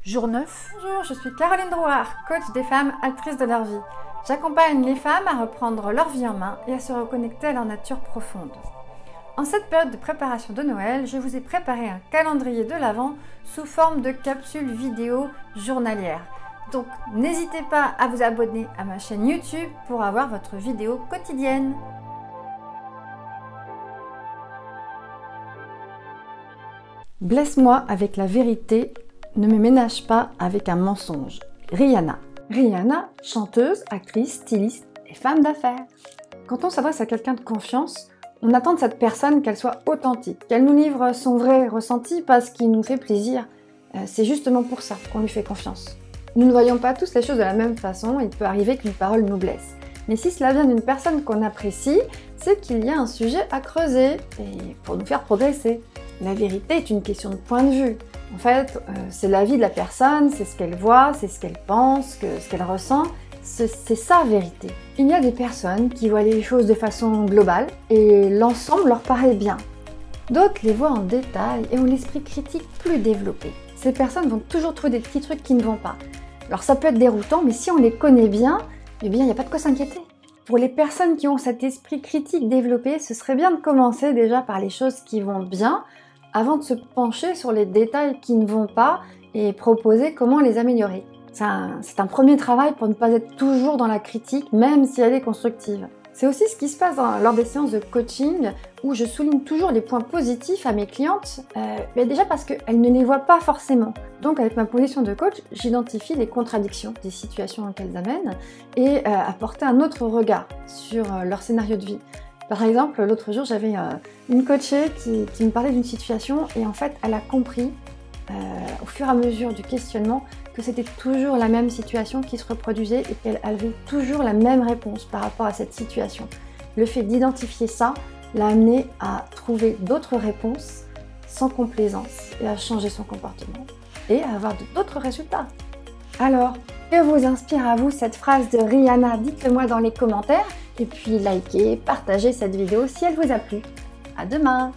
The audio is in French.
Jour 9. Bonjour, je suis Caroline Drouard, coach des femmes actrices de leur vie. J'accompagne les femmes à reprendre leur vie en main et à se reconnecter à leur nature profonde. En cette période de préparation de Noël, je vous ai préparé un calendrier de l'Avent sous forme de capsules vidéo journalières. Donc n'hésitez pas à vous abonner à ma chaîne YouTube pour avoir votre vidéo quotidienne. Blesse-moi avec la vérité, ne me ménage pas avec un mensonge. Rihanna. Rihanna, chanteuse, actrice, styliste et femme d'affaires. Quand on s'adresse à quelqu'un de confiance, on attend de cette personne qu'elle soit authentique, qu'elle nous livre son vrai ressenti parce qu'il nous fait plaisir. C'est justement pour ça qu'on lui fait confiance. Nous ne voyons pas tous les choses de la même façon, il peut arriver qu'une parole nous blesse. Mais si cela vient d'une personne qu'on apprécie, c'est qu'il y a un sujet à creuser et pour nous faire progresser. La vérité est une question de point de vue. En fait, c'est la vie de la personne, c'est ce qu'elle voit, c'est ce qu'elle pense, ce qu'elle ressent. C'est sa vérité. Il y a des personnes qui voient les choses de façon globale et l'ensemble leur paraît bien. D'autres les voient en détail et ont l'esprit critique plus développé. Ces personnes vont toujours trouver des petits trucs qui ne vont pas. Alors ça peut être déroutant, mais si on les connaît bien, eh bien il n'y a pas de quoi s'inquiéter. Pour les personnes qui ont cet esprit critique développé, ce serait bien de commencer déjà par les choses qui vont bien, avant de se pencher sur les détails qui ne vont pas et proposer comment les améliorer. C'est un premier travail pour ne pas être toujours dans la critique, même si elle est constructive. C'est aussi ce qui se passe lors des séances de coaching, où je souligne toujours les points positifs à mes clientes, mais déjà parce qu'elles ne les voient pas forcément. Donc avec ma position de coach, j'identifie les contradictions des situations qu'elles amènent et apporter un autre regard sur leur scénario de vie. Par exemple, l'autre jour, j'avais une coachée qui me parlait d'une situation et en fait, elle a compris au fur et à mesure du questionnement que c'était toujours la même situation qui se reproduisait et qu'elle avait toujours la même réponse par rapport à cette situation. Le fait d'identifier ça l'a amenée à trouver d'autres réponses sans complaisance et à changer son comportement et à avoir d'autres résultats. Alors, que vous inspire à vous cette phrase de Rihanna? Dites-le moi dans les commentaires et puis likez, partagez cette vidéo si elle vous a plu. À demain!